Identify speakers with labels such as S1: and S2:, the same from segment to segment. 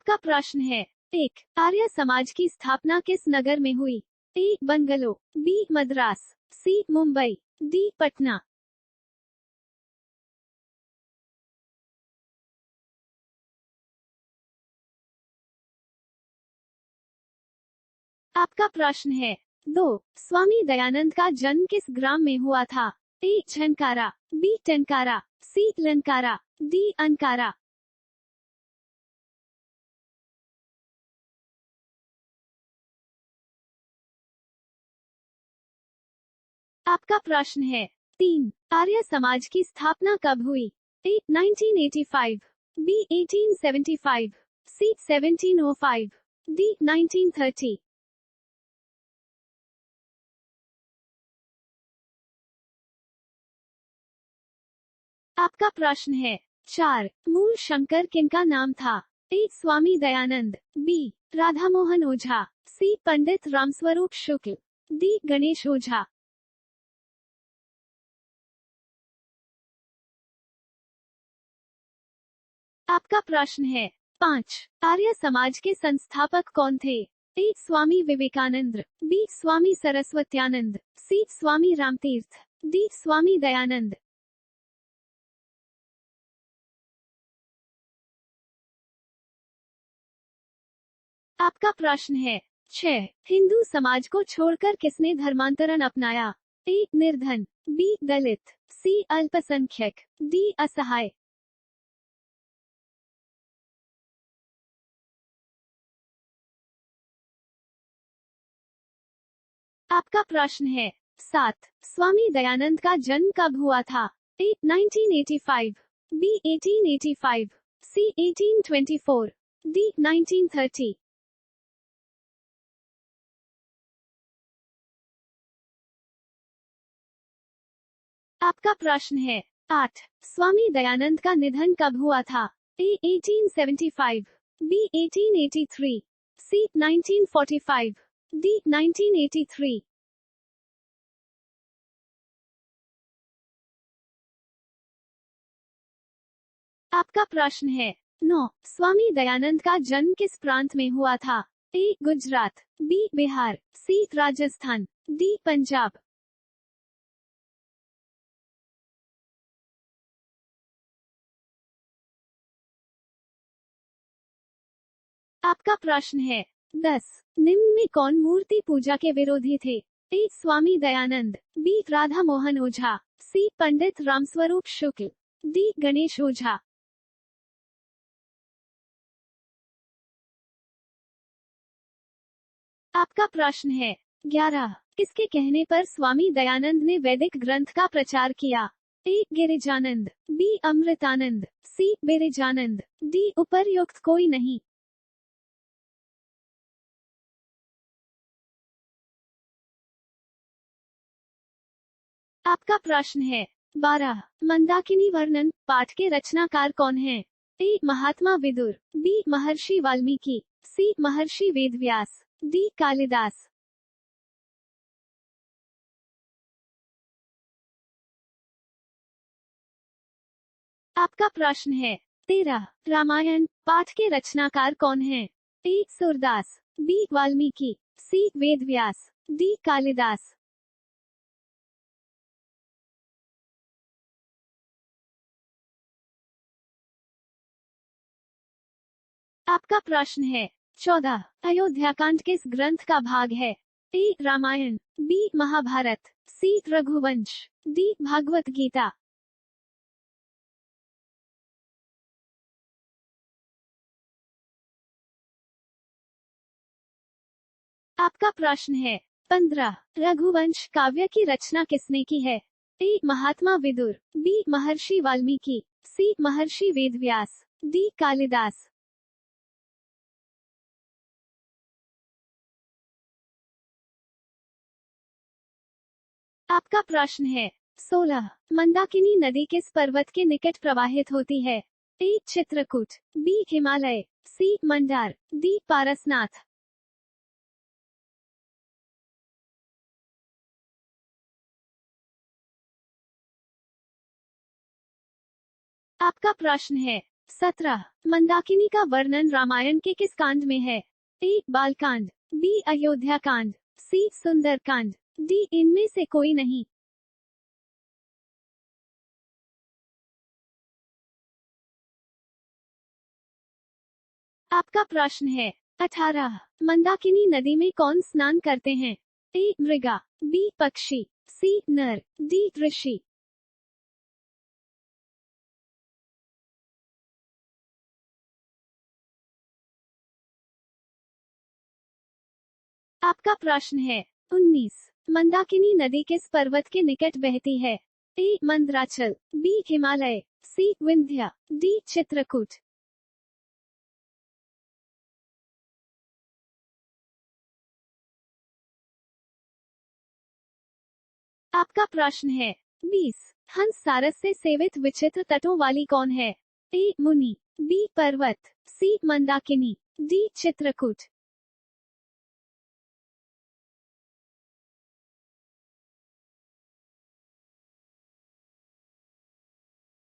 S1: आपका प्रश्न है। 1. आर्य समाज की स्थापना किस नगर में हुई? A. Bangalore, B. Madras, C. Mumbai, D. Patna. आपका प्रश्न है। 2. स्वामी दयानंद का जन्म किस ग्राम में हुआ था? ए. झनकारा, बी. टनकारा, सी. लंकारा, डी. अनकारा। आपका प्रश्न है। 3. आर्य समाज की स्थापना कब हुई? ए. 1985, बी. 1875, सी. 1705, डी. 1930। आपका प्रश्न है। 4. मूल शंकर किनका नाम था? ए. स्वामी दयानंद, बी. राधा मोहन ओझा, सी. पंडित रामस्वरूप शुक्ल, डी. गणेश ओझा। आपका प्रश्न है। 5. आर्य समाज के संस्थापक कौन थे? ए. स्वामी विवेकानंद, बी. स्वामी सरस्वत्यानंद, सी. स्वामी रामतीर्थ, डी. स्वामी दयानंद। आपका प्रश्न है। 6. हिंदू समाज को छोड़कर किसने धर्मांतरण अपनाया? ए. निर्धन, बी. दलित, सी. अल्पसंख्यक, डी. असहाय। आपका प्रश्न है। 7. स्वामी दयानंद का जन्म कब हुआ था? ए. 1985, बी. 1885, सी. 1824, डी. 1930। आपका प्रश्न है। 8. स्वामी दयानंद का निधन कब हुआ था? ए. 1875, बी. 1883, सी. 1945, डी. 1983। आपका प्रश्न है। 9. स्वामी दयानंद का जन्म किस प्रांत में हुआ था? ए. गुजरात, बी. बिहार, सी. राजस्थान, डी. पंजाब। आपका प्रश्न है। 10. निम्न में कौन मूर्ति पूजा के विरोधी थे? ए. स्वामी दयानंद, बी. राधा मोहन ओझा, सी. पंडित रामस्वरूप शुक्ल, डी. गणेश ओझा। आपका प्रश्न है। 11. किसके कहने पर स्वामी दयानंद ने वैदिक ग्रंथ का प्रचार किया? ए. गिरिजानंद, बी. अमृतानंद, सी. बिरिजानंद, डी. उपर्युक्त कोई नहीं। आपका प्रश्न है। 12. मंदाकिनी वर्णन पाठ के रचनाकार कौन हैं? ए. महात्मा विदुर, बी. महर्षि वाल्मीकि, सी. महर्षि वेदव्यास, डी. कालिदास। आपका प्रश्न है। 13. रामायण पाठ के रचनाकार कौन हैं? ए. सूरदास, बी. वाल्मीकि, सी. वेदव्यास, डी. कालिदास। आपका प्रश्न है। 14. अयोध्याकांड किस ग्रंथ का भाग है? ए. रामायण, बी. महाभारत, सी. रघुवंश, डी. भागवत गीता। आपका प्रश्न है। 15. रघुवंश काव्य की रचना किसने की है? ए. महात्मा विदुर, बी. महर्षि वाल्मीकि, सी. महर्षि वेदव्यास, डी. कालिदास। आपका प्रश्न है। 16. मंदाकिनी नदी किस पर्वत के निकट प्रवाहित होती है? ए. चित्रकूट, बी. हिमालय, सी. मंदार, डी. पारसनाथ। आपका प्रश्न है। 17 मंदाकिनी का वर्णन रामायण के किस कांड में है? ए बालकांड, बी अयोध्या कांड, सी सुंदरकांड, डी इनमें से कोई नहीं। आपका प्रश्न है 18 मंदाकिनी नदी में कौन स्नान करते हैं? ए मृगा, बी पक्षी, सी नर, डी ऋषि। आपका प्रश्न है 19 मंदाकिनी नदी किस पर्वत के निकट बहती है? ए मंदराचल, बी हिमालय, सी विंध्य, डी चित्रकूट। आपका प्रश्न है 20 हंस सारस से सेवित विचित्र तटों वाली कौन है? ए मुनि, बी पर्वत, सी मंदाकिनी, डी चित्रकूट।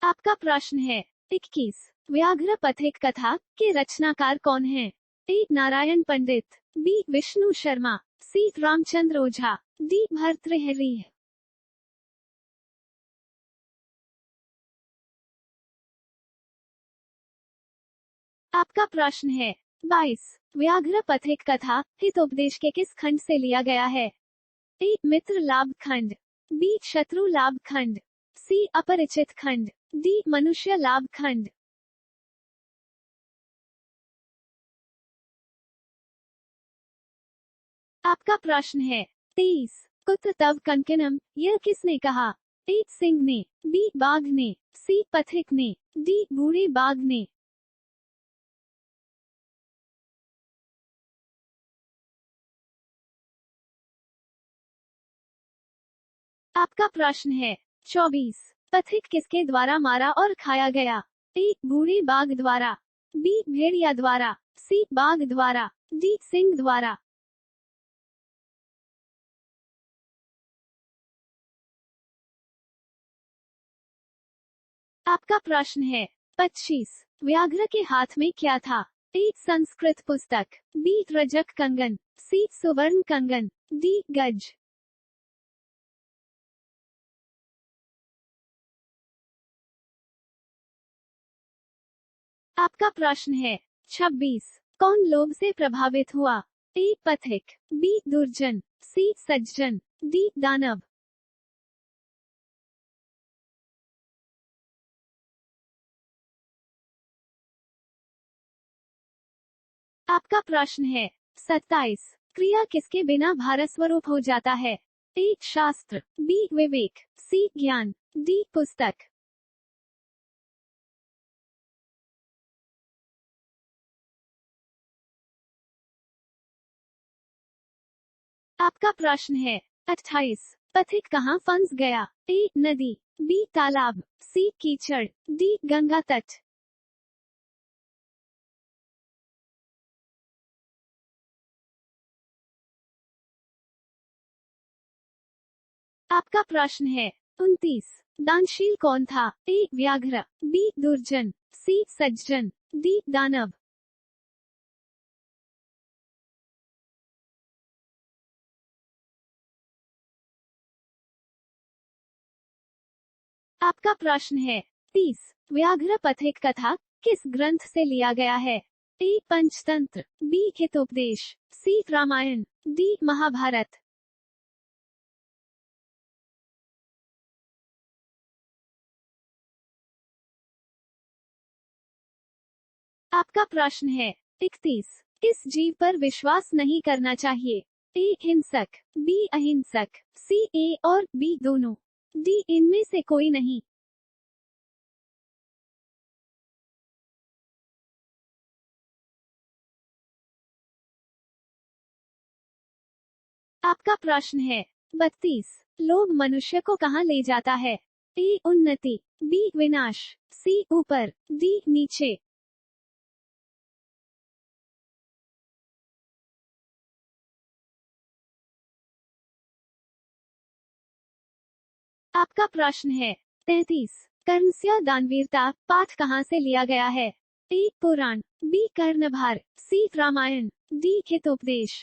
S1: आपका प्रश्न है 21 व्याघ्र पथिक कथा के रचनाकार कौन है? ए नारायण पंडित, बी विष्णु शर्मा, सी रामचंद्र ओझा, डी भर्तृहरि। आपका प्रश्न है 22 व्याघ्र पथिक कथा हितोपदेश के किस खंड से लिया गया है? ए मित्र लाभ खंड, बी शत्रु लाभ खंड, सी अपरिचित खंड, डी मनुष्य लाभ खंड। आपका प्रश्न है 23 कुत्र तव कंकणम यह किसने कहा? ए सिंह ने, बी बाघ ने, सी पथिक ने, डी बूढ़े बाघ ने। आपका प्रश्न है 24 पथिक किसके द्वारा मारा और खाया गया? ए बूढ़े बाघ द्वारा, बी भेड़िया द्वारा, सी बाघ द्वारा, डी सिंह द्वारा। आपका प्रश्न है 25 व्याघ्र के हाथ में क्या था? ए संस्कृत पुस्तक, बी रजक कंगन, सी सुवर्ण कंगन, डी गज। आपका प्रश्न है 26 कौन लोभ से प्रभावित हुआ? ए पथिक, बी दुर्जन, सी सज्जन, डी दानव। आपका प्रश्न है 27 क्रिया किसके बिना भारस्वरूप हो जाता है? ए शास्त्र, बी विवेक, सी ज्ञान, डी पुस्तक। आपका प्रश्न है 28 पथिक कहाँ फंस गया? ए नदी, बी तालाब, सी कीचड़, डी गंगा तट। आपका प्रश्न है 29 दानशील कौन था? ए व्याघ्र, बी दुर्जन, सी सज्जन, डी दानव। आपका प्रश्न है 30 व्याघ्र पथिक कथा किस ग्रंथ से लिया गया है? ए पंचतंत्र, बी हितोपदेश, सी रामायण, डी महाभारत। आपका प्रश्न है 31 किस जीव पर विश्वास नहीं करना चाहिए? ए हिंसक, बी अहिंसक, सी ए और बी दोनों, डी इनमें से कोई नहीं। आपका प्रश्न है 32 लोभ मनुष्य को कहाँ ले जाता है? ए उन्नति, बी विनाश, सी ऊपर, डी नीचे। आपका प्रश्न है 33 कर्णस्य दानवीरता पाठ कहाँ से लिया गया है? ए पुराण, बी कर्णभार, सी रामायण, डी हितोपदेश।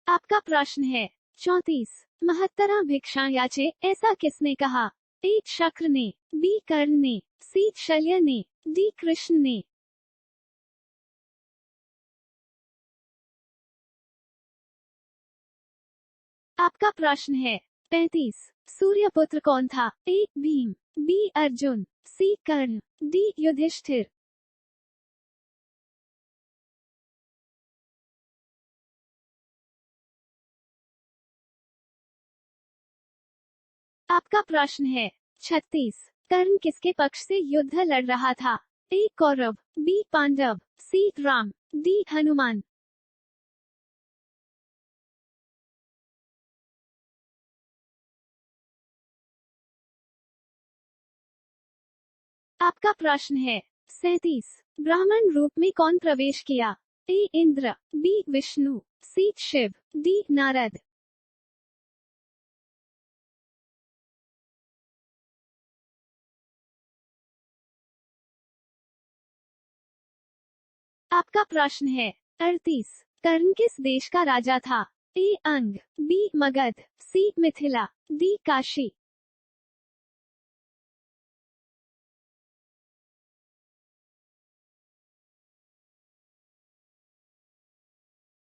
S1: आपका प्रश्न है 34। महत्तरा भिक्षा याचे ऐसा किसने कहा? ए शक्र ने, बी कर्ण ने, सी शल्य ने, डी कृष्ण ने। आपका प्रश्न है 35। सूर्यपुत्र कौन था? ए भीम, बी अर्जुन, सी कर्ण, डी युधिष्ठिर। आपका प्रश्न है 36। कर्ण किसके पक्ष से युद्ध लड़ रहा था? ए कौरव, बी पांडव, सी राम, डी हनुमान। आपका प्रश्न है 37। ब्राह्मण रूप में कौन प्रवेश किया? ए इंद्र, बी विष्णु, सी शिव, डी नारद। आपका प्रश्न है 38। कर्ण किस देश का राजा था? ए अंग, बी मगध, सी मिथिला, डी काशी।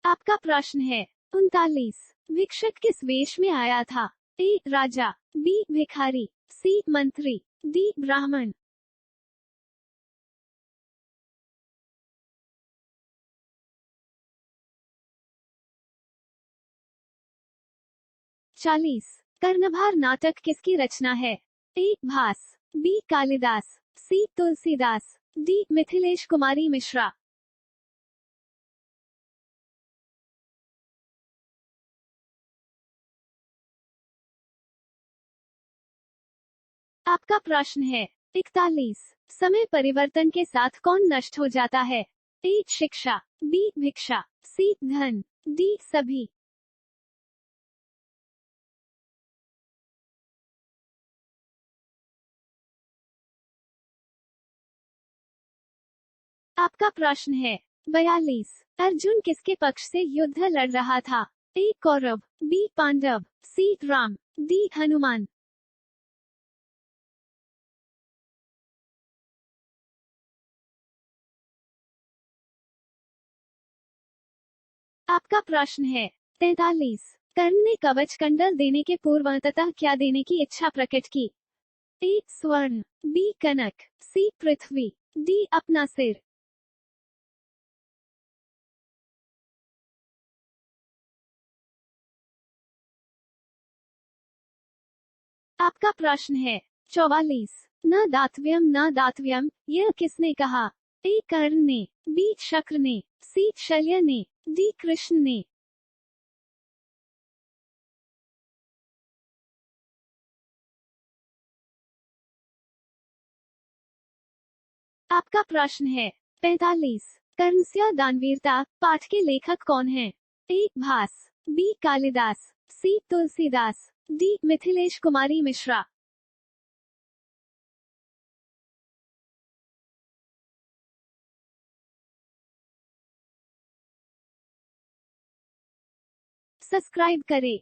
S1: आपका प्रश्न है 39। भिक्षक किस वेश में आया था? ए राजा, बी भिखारी, सी मंत्री, डी ब्राह्मण। चालीस। कर्णभार नाटक किसकी रचना है? ए भास, बी कालिदास, सी तुलसीदास, डी मिथिलेश कुमारी मिश्रा। आपका प्रश्न है 41। समय परिवर्तन के साथ कौन नष्ट हो जाता है? ए शिक्षा, बी भिक्षा, सी धन, डी सभी। आपका प्रश्न है 42। अर्जुन किसके पक्ष से युद्ध लड़ रहा था? ए कौरव, बी पांडव, सी राम, डी हनुमान। आपका प्रश्न है 43। कर्ण ने कवच कंडल देने के पूर्व अंततः क्या देने की इच्छा प्रकट की? ए स्वर्ण, बी कनक, सी पृथ्वी, डी अपना सिर। आपका प्रश्न है 44। न दातव्यम न दातव्यम यह किसने कहा? ए कर्ण ने, बी शक्र ने, सी शल्य ने, डी कृष्ण ने। आपका प्रश्न है 45। कर्णस्य दानवीरता पाठ के लेखक कौन हैं? ए भास, बी कालिदास, सी तुलसीदास, डी मिथिलेश कुमारी मिश्रा। सब्सक्राइब करें।